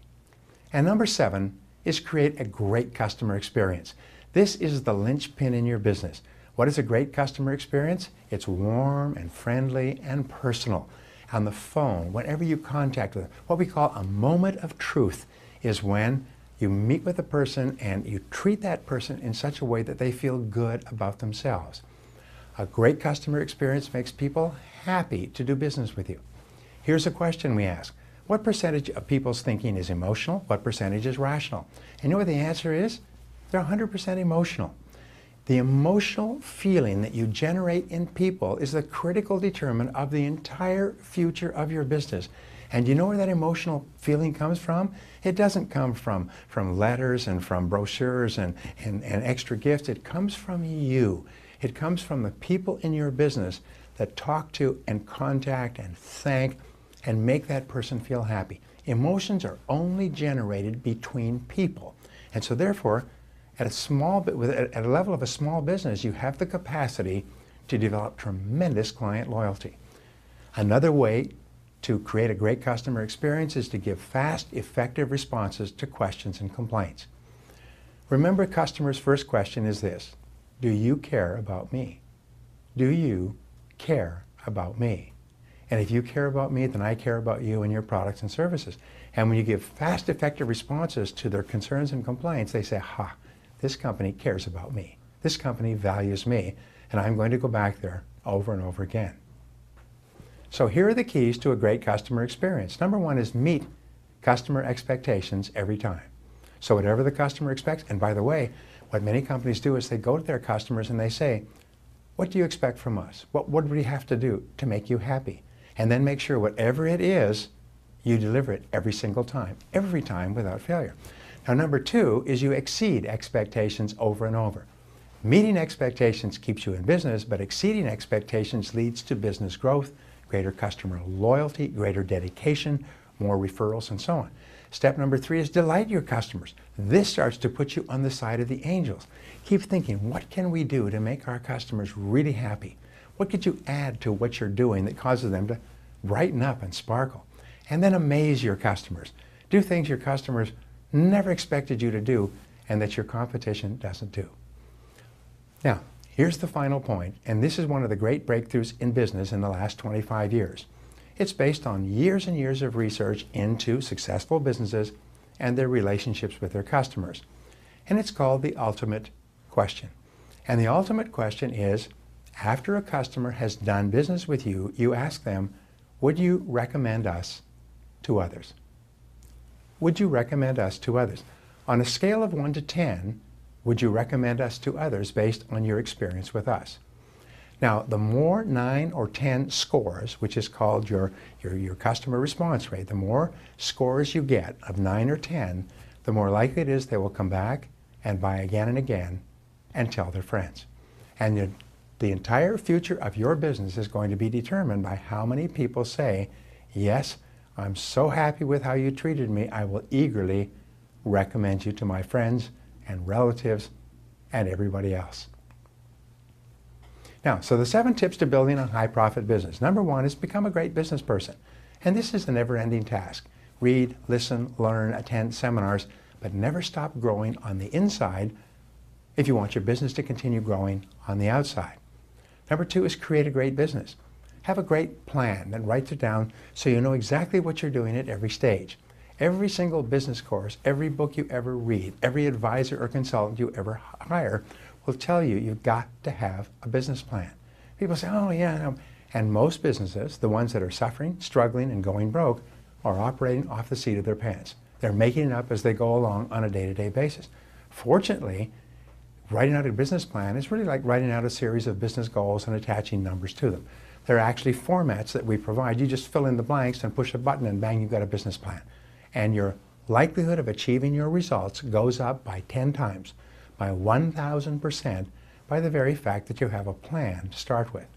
And number 7 is create a great customer experience. This is the linchpin in your business. What is a great customer experience? It's warm and friendly and personal. On the phone, whenever you contact them, what we call a moment of truth is when you meet with a person and you treat that person in such a way that they feel good about themselves. A great customer experience makes people happy to do business with you. Here's a question we ask. What percentage of people's thinking is emotional? What percentage is rational? And you know what the answer is? They're 100% emotional. The emotional feeling that you generate in people is the critical determinant of the entire future of your business. And you know where that emotional feeling comes from? It doesn't come from letters and from brochures and extra gifts. It comes from you. It comes from the people in your business that talk to and contact and thank and make that person feel happy. Emotions are only generated between people. And so therefore, at a level of a small business, you have the capacity to develop tremendous client loyalty. Another way to create a great customer experience is to give fast, effective responses to questions and complaints. Remember, customers' first question is this: do you care about me? Do you care about me? And if you care about me, then I care about you and your products and services. And when you give fast, effective responses to their concerns and complaints, they say, ha, this company cares about me. This company values me, and I'm going to go back there over and over again. So here are the keys to a great customer experience. Number 1 is meet customer expectations every time. So whatever the customer expects, and by the way, what many companies do is they go to their customers and they say, what do you expect from us? What do we have to do to make you happy? And then make sure whatever it is, you deliver it every single time, every time without failure. Now number 2 is you exceed expectations over and over. Meeting expectations keeps you in business, but exceeding expectations leads to business growth, greater customer loyalty, greater dedication, more referrals, and so on. Step number 3 is delight your customers. This starts to put you on the side of the angels. Keep thinking, what can we do to make our customers really happy? What could you add to what you're doing that causes them to brighten up and sparkle? And then amaze your customers. Do things your customers never expected you to do and that your competition doesn't do. Now, here's the final point, and this is one of the great breakthroughs in business in the last 25 years. It's based on years and years of research into successful businesses and their relationships with their customers. And it's called the ultimate question. And the ultimate question is, after a customer has done business with you, you ask them, would you recommend us to others? Would you recommend us to others? On a scale of 1 to 10, would you recommend us to others based on your experience with us? Now, the more 9 or 10 scores, which is called your customer response rate, the more scores you get of 9 or 10, the more likely it is they will come back and buy again and again and tell their friends. And the entire future of your business is going to be determined by how many people say, yes, I'm so happy with how you treated me, I will eagerly recommend you to my friends and relatives and everybody else. Now, so the 7 tips to building a high profit business. Number 1 is become a great business person. And this is a never-ending task. Read, listen, learn, attend seminars, but never stop growing on the inside if you want your business to continue growing on the outside. Number 2 is create a great business. Have a great plan and write it down so you know exactly what you're doing at every stage. Every single business course, every book you ever read, every advisor or consultant you ever hire will tell you you've got to have a business plan. People say, oh yeah, no. And most businesses, the ones that are suffering, struggling, and going broke, are operating off the seat of their pants. They're making it up as they go along on a day-to-day basis. Fortunately, writing out a business plan is really like writing out a series of business goals and attaching numbers to them. They're actually formats that we provide. You just fill in the blanks and push a button and bang, you've got a business plan. And your likelihood of achieving your results goes up by 10 times, by 1,000%, by the very fact that you have a plan to start with.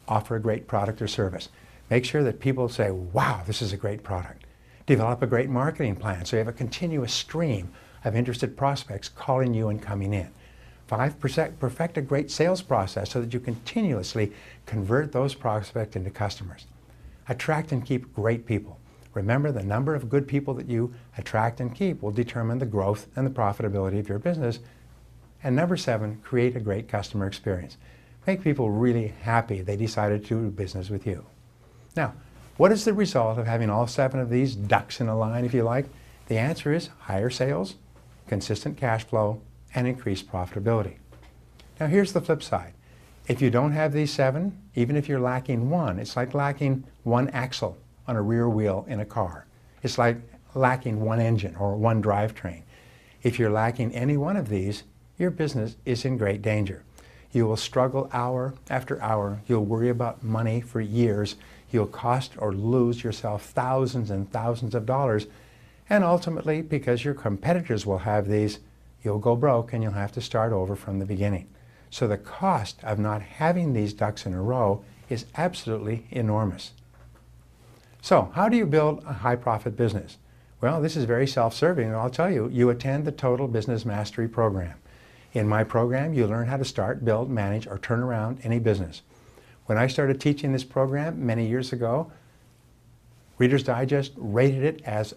Offer a great product or service. Make sure that people say, wow, this is a great product. Develop a great marketing plan so you have a continuous stream of interested prospects calling you and coming in. 5, perfect a great sales process so that you continuously convert those prospects into customers. Attract and keep great people. Remember, the number of good people that you attract and keep will determine the growth and the profitability of your business. And number 7, create a great customer experience. Make people really happy they decided to do business with you. Now, what is the result of having all 7 of these ducks in a line, if you like? The answer is higher sales, consistent cash flow, and increased profitability. Now here's the flip side. If you don't have these 7, even if you're lacking 1, it's like lacking 1 axle on a rear wheel in a car. It's like lacking 1 engine or 1 drivetrain. If you're lacking any one of these, your business is in great danger. You will struggle hour after hour. You'll worry about money for years. You'll cost or lose yourself thousands and thousands of dollars. And ultimately, because your competitors will have these, you'll go broke and you'll have to start over from the beginning. So the cost of not having these ducks in a row is absolutely enormous. So how do you build a high profit business? Well, this is very self-serving, and I'll tell you, you attend the Total Business Mastery program. In my program, you learn how to start, build, manage, or turn around any business. When I started teaching this program many years ago, Reader's Digest rated it as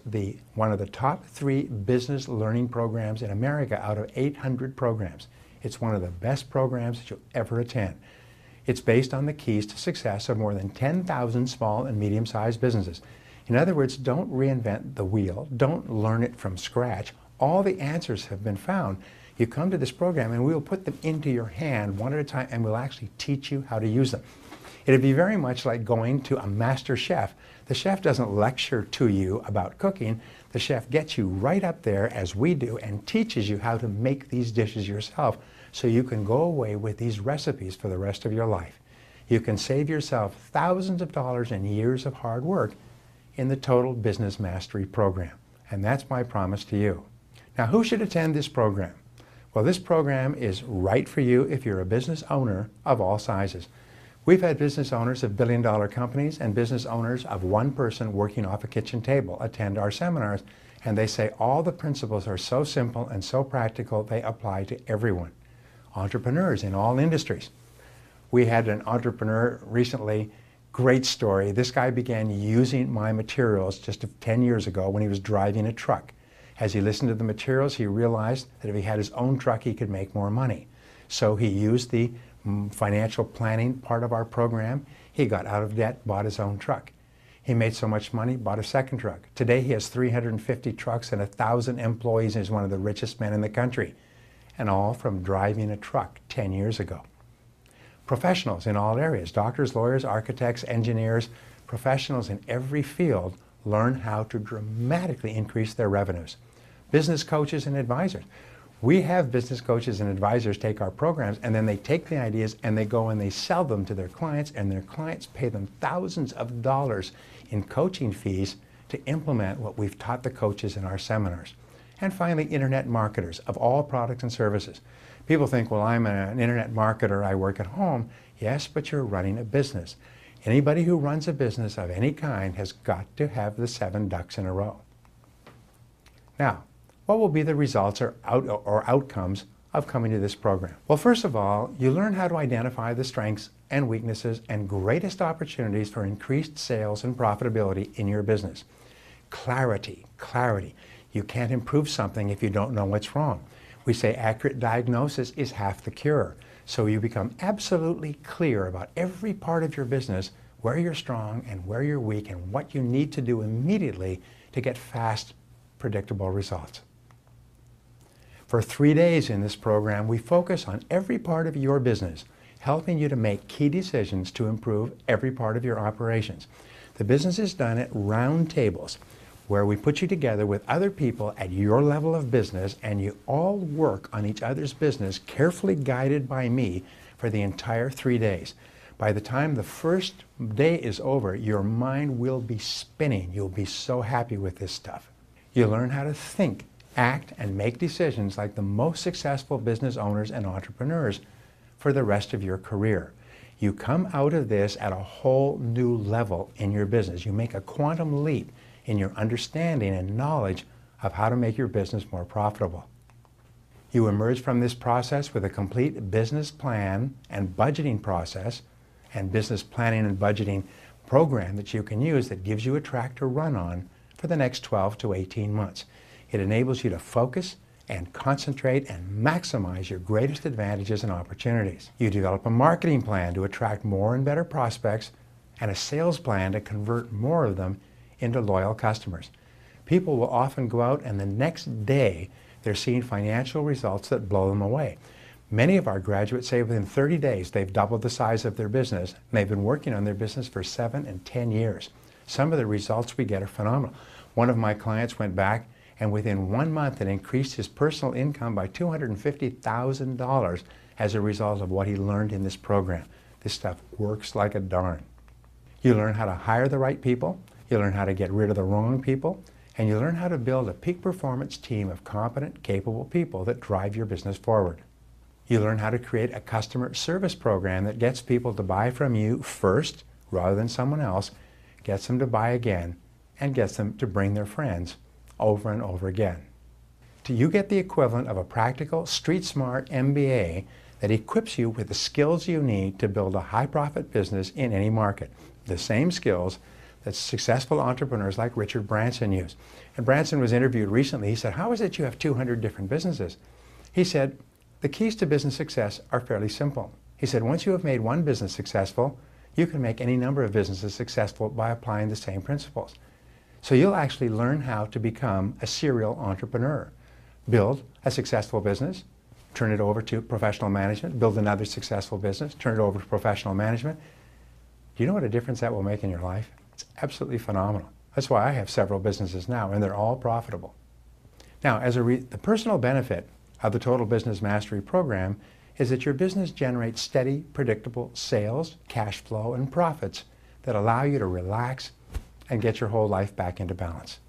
one of the top 3 business learning programs in America out of 800 programs. It's one of the best programs that you'll ever attend. It's based on the keys to success of more than 10,000 small and medium-sized businesses. In other words, don't reinvent the wheel. Don't learn it from scratch. All the answers have been found. You come to this program and we'll put them into your hand one at a time, and we'll actually teach you how to use them. It'd be very much like going to a master chef. The chef doesn't lecture to you about cooking. The chef gets you right up there, as we do, and teaches you how to make these dishes yourself so you can go away with these recipes for the rest of your life. You can save yourself thousands of dollars and years of hard work in the Total Business Mastery program. And that's my promise to you. Now, who should attend this program? Well, this program is right for you if you're a business owner of all sizes. We've had business owners of billion-dollar companies and business owners of 1 person working off a kitchen table attend our seminars, and they say all the principles are so simple and so practical they apply to everyone. Entrepreneurs in all industries. We had an entrepreneur recently, great story. This guy began using my materials just 10 years ago when he was driving a truck. As he listened to the materials, he realized that if he had his own truck, he could make more money. So he used the financial planning part of our program. He got out of debt, bought his own truck. He made so much money, bought a second truck. Today he has 350 trucks and 1,000 employees and is one of the richest men in the country. And all from driving a truck 10 years ago. Professionals in all areas, doctors, lawyers, architects, engineers, professionals in every field learn how to dramatically increase their revenues. Business coaches and advisors. We have business coaches and advisors take our programs, and then they take the ideas and they go and they sell them to their clients, and their clients pay them thousands of dollars in coaching fees to implement what we've taught the coaches in our seminars. And finally, internet marketers of all products and services. People think, well, I'm an internet marketer, I work at home. Yes, but you're running a business. Anybody who runs a business of any kind has got to have the 7 ducks in a row. Now, what will be the results or outcomes of coming to this program? Well, first of all, you learn how to identify the strengths and weaknesses and greatest opportunities for increased sales and profitability in your business. Clarity, clarity. You can't improve something if you don't know what's wrong. We say accurate diagnosis is half the cure. So you become absolutely clear about every part of your business, where you're strong and where you're weak and what you need to do immediately to get fast, predictable results. For 3 days in this program, we focus on every part of your business, helping you to make key decisions to improve every part of your operations. The business is done at round tables, where we put you together with other people at your level of business, and you all work on each other's business, carefully guided by me for the entire 3 days. By the time the first day is over, your mind will be spinning. You'll be so happy with this stuff. You learn how to think, act, and make decisions like the most successful business owners and entrepreneurs for the rest of your career. You come out of this at a whole new level in your business. You make a quantum leap in your understanding and knowledge of how to make your business more profitable. You emerge from this process with a complete business plan and budgeting process and business planning and budgeting program that you can use that gives you a track to run on for the next 12 to 18 months. It enables you to focus and concentrate and maximize your greatest advantages and opportunities. You develop a marketing plan to attract more and better prospects and a sales plan to convert more of them into loyal customers. People will often go out and the next day they're seeing financial results that blow them away. Many of our graduates say within 30 days they've doubled the size of their business, and they've been working on their business for 7 and 10 years. Some of the results we get are phenomenal. One of my clients went back and within 1 month it increased his personal income by $250,000 as a result of what he learned in this program. This stuff works like a darn. You learn how to hire the right people, you learn how to get rid of the wrong people, and you learn how to build a peak performance team of competent, capable people that drive your business forward. You learn how to create a customer service program that gets people to buy from you first rather than someone else, gets them to buy again, and gets them to bring their friends over and over again. You get the equivalent of a practical, street-smart MBA that equips you with the skills you need to build a high-profit business in any market. The same skills that successful entrepreneurs like Richard Branson use. And Branson was interviewed recently. He said, "How is it you have 200 different businesses?" He said, "The keys to business success are fairly simple." He said, "Once you have made one business successful, you can make any number of businesses successful by applying the same principles." So you'll actually learn how to become a serial entrepreneur. Build a successful business, turn it over to professional management, build another successful business, turn it over to professional management. Do you know what a difference that will make in your life? It's absolutely phenomenal. That's why I have several businesses now, and they're all profitable. Now, the personal benefit of the Total Business Mastery program is that your business generates steady, predictable sales, cash flow, and profits that allow you to relax and get your whole life back into balance.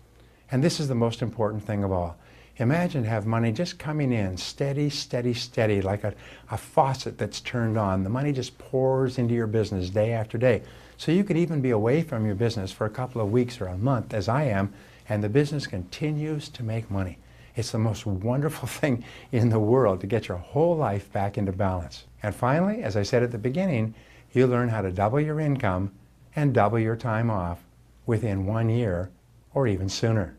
And this is the most important thing of all. Imagine have money just coming in steady, steady, steady, like a faucet that's turned on. The money just pours into your business day after day. So you could even be away from your business for a couple of weeks or a month, as I am, and the business continues to make money. It's the most wonderful thing in the world to get your whole life back into balance. And finally, as I said at the beginning, you learn how to double your income and double your time off within 1 year or even sooner.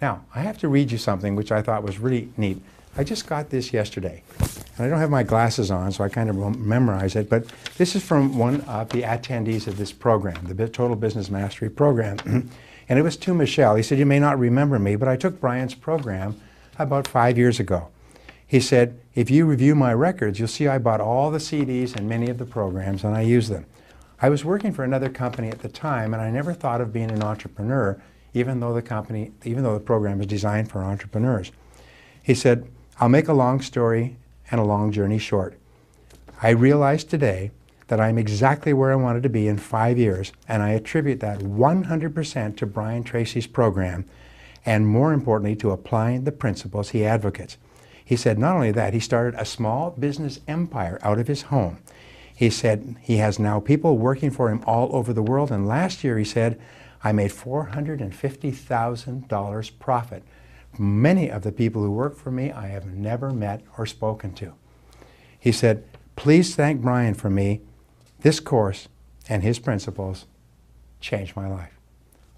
Now, I have to read you something which I thought was really neat. I just got this yesterday. And I don't have my glasses on, so I kind of won't memorize it, but this is from one of the attendees of this program, the Total Business Mastery program. And it was to Michelle. He said, "You may not remember me, but I took Brian's program about 5 years ago." He said, "If you review my records, you'll see I bought all the CDs and many of the programs, and I use them. I was working for another company at the time, and I never thought of being an entrepreneur, even though the program is designed for entrepreneurs." He said, "I'll make a long story and a long journey short. I realize today that I'm exactly where I wanted to be in 5 years, and I attribute that 100% to Brian Tracy's program, and more importantly, to applying the principles he advocates." He said not only that, he started a small business empire out of his home. He said he has now people working for him all over the world, and last year he said, "I made $450,000 profit Many of the people who work for me I have never met or spoken to. He said, please thank Brian for me. This course and his principles changed my life.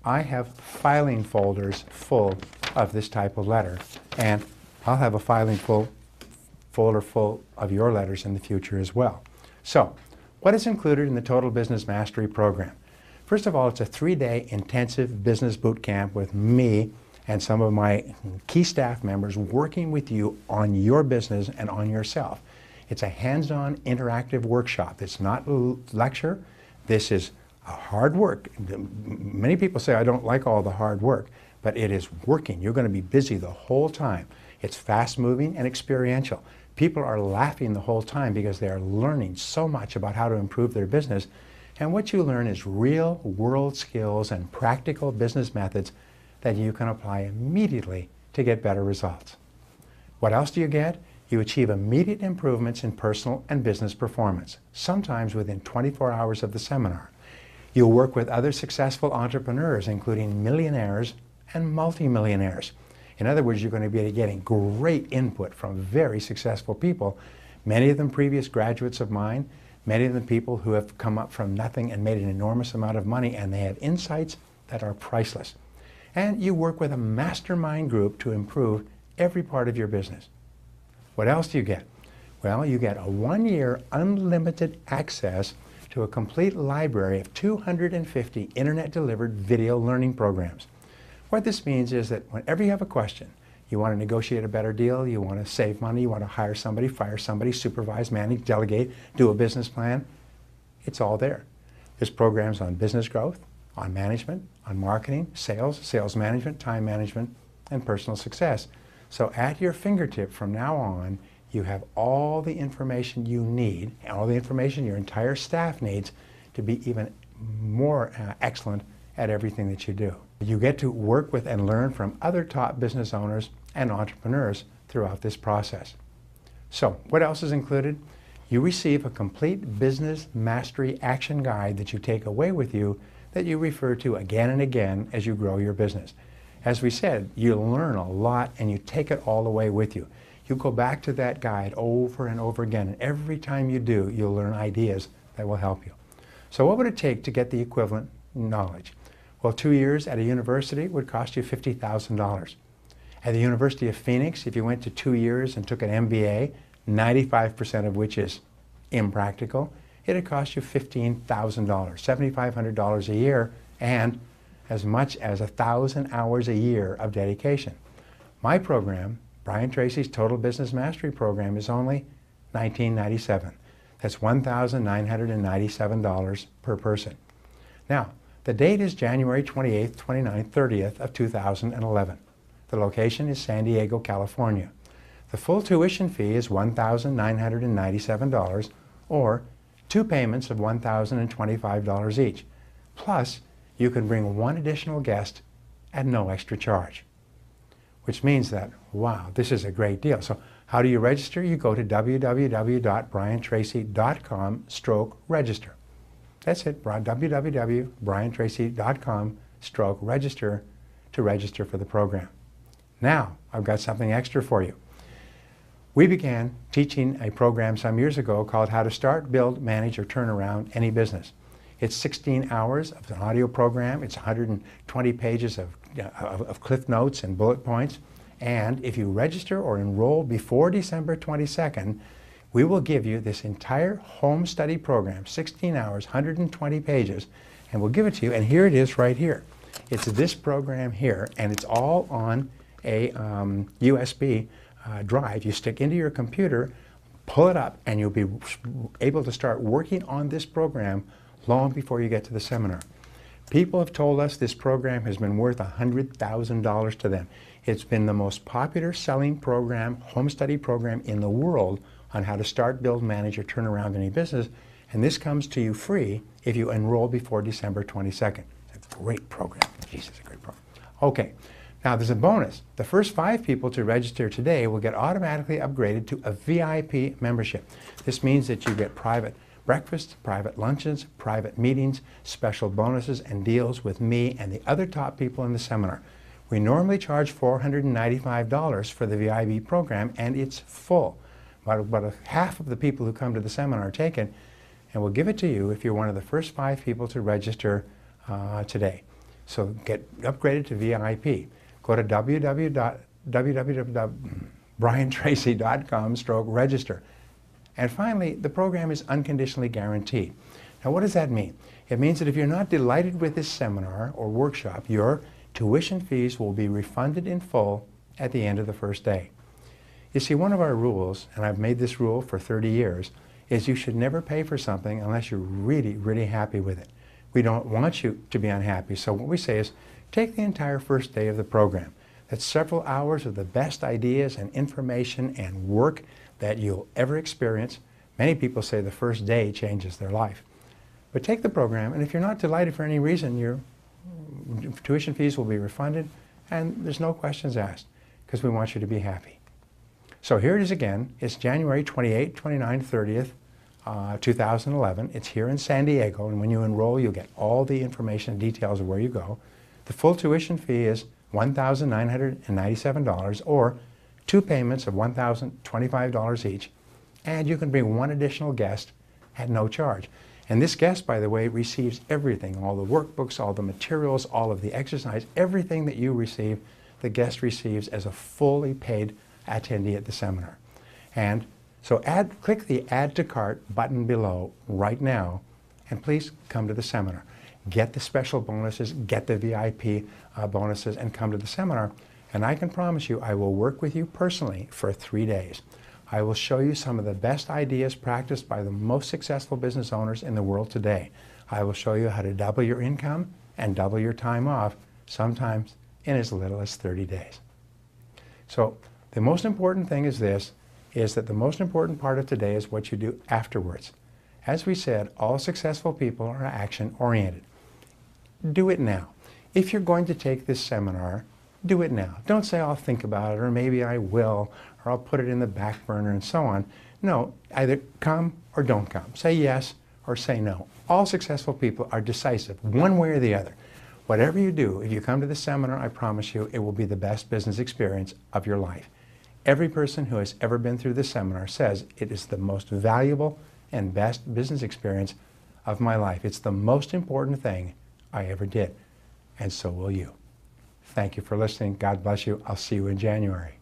I have filing folders full of this type of letter, and I'll have a folder full of your letters in the future as well. So, what is included in the Total Business Mastery program? First of all, it's a 3-day intensive business boot camp with me and some of my key staff members working with you on your business and on yourself. It's a hands-on interactive workshop. It's not a lecture. This is hard work. Many people say, I don't like all the hard work, but it is working. You're going to be busy the whole time. It's fast-moving and experiential. People are laughing the whole time because they are learning so much about how to improve their business. And what you learn is real-world skills and practical business methods that you can apply immediately to get better results. What else do you get? You achieve immediate improvements in personal and business performance, sometimes within 24 hours of the seminar. You'll work with other successful entrepreneurs, including millionaires and multimillionaires. In other words, you're going to be getting great input from very successful people, many of them previous graduates of mine, many of them people who have come up from nothing and made an enormous amount of money, and they have insights that are priceless. And you work with a mastermind group to improve every part of your business. What else do you get? Well, you get a 1-year unlimited access to a complete library of 250 internet-delivered video learning programs. What this means is that whenever you have a question, you want to negotiate a better deal, you want to save money, you want to hire somebody, fire somebody, supervise, manage, delegate, do a business plan, it's all there. There's programs on business growth, on management, on marketing, sales, sales management, time management, and personal success. So at your fingertip from now on, you have all the information you need, all the information your entire staff needs to be even more excellent at everything that you do. You get to work with and learn from other top business owners and entrepreneurs throughout this process. So, what else is included? You receive a complete business mastery action guide that you take away with you that you refer to again and again as you grow your business. As we said, you learn a lot and you take it all away with you. You go back to that guide over and over again, and every time you do, you'll learn ideas that will help you. So what would it take to get the equivalent knowledge? Well, 2 years at a university would cost you $50,000. At the University of Phoenix, if you went to 2 years and took an MBA, 95% of which is impractical, it'd cost you $15,000, $7,500 a year, and as much as 1,000 hours a year of dedication. My program, Brian Tracy's Total Business Mastery Program, is only $19.97. That's $1,997 per person. Now, the date is January 28th, 29th, 30th of 2011. The location is San Diego, California. The full tuition fee is $1,997, or 2 payments of $1,025 each. Plus, you can bring 1 additional guest at no extra charge. Which means that, wow, this is a great deal. So how do you register? You go to www.briantracy.com/register. That's it, www.briantracy.com/register to register for the program. Now, I've got something extra for you. We began teaching a program some years ago called How to Start, Build, Manage, or Turn Around Any Business. It's 16 hours of an audio program. It's 120 pages of cliff notes and bullet points. And if you register or enroll before December 22nd, we will give you this entire home study program, 16 hours, 120 pages, and we'll give it to you. And here it is right here. It's this program here, and it's all on a USB drive. You stick into your computer, pull it up, and you'll be able to start working on this program long before you get to the seminar. People have told us this program has been worth $100,000 to them. It's been the most popular selling program, home study program in the world on how to start, build, manage, or turn around any business. And this comes to you free if you enroll before December 22nd. It's a great program. Jesus, a great program. Okay, now there's a bonus. The first 5 people to register today will get automatically upgraded to a VIP membership. This means that you get private breakfast, private lunches, private meetings, special bonuses and deals with me and the other top people in the seminar. We normally charge $495 for the VIP program, and it's full. About half of the people who come to the seminar take it, and we'll give it to you if you're one of the first 5 people to register today. So get upgraded to VIP. Go to www.briantracy.com/register. And finally, the program is unconditionally guaranteed. Now, what does that mean? It means that if you're not delighted with this seminar or workshop, your tuition fees will be refunded in full at the end of the first day. You see, one of our rules, and I've made this rule for 30 years, is you should never pay for something unless you're really, really happy with it. We don't want you to be unhappy, so what we say is take the entire first day of the program. That's several hours of the best ideas and information and work that you'll ever experience. Many people say the first day changes their life. But take the program, and if you're not delighted for any reason, your tuition fees will be refunded, and there's no questions asked, because we want you to be happy. So here it is again. It's January 28th, 29th, 30th, 2011. It's here in San Diego, and when you enroll, you'll get all the information and details of where you go. The full tuition fee is $1,997, or 2 payments of $1,025 each, and you can bring 1 additional guest at no charge. And this guest, by the way, receives everything, all the workbooks, all the materials, all of the exercise, everything that you receive, the guest receives as a fully paid attendee at the seminar. And so click the Add to Cart button below right now, and please come to the seminar. Get the special bonuses, get the VIP bonuses, and come to the seminar. And I can promise you, I will work with you personally for 3 days. I will show you some of the best ideas practiced by the most successful business owners in the world today. I will show you how to double your income and double your time off, sometimes in as little as 30 days. So the most important thing is this, is that the most important part of today is what you do afterwards. As we said, all successful people are action-oriented. Do it now. If you're going to take this seminar, do it now. Don't say, I'll think about it, or maybe I will, or I'll put it in the back burner, and so on. No, either come or don't come. Say yes or say no. All successful people are decisive, one way or the other. Whatever you do, if you come to the seminar, I promise you, it will be the best business experience of your life. Every person who has ever been through this seminar says it is the most valuable and best business experience of my life. It's the most important thing I ever did, and so will you. Thank you for listening. God bless you. I'll see you in January.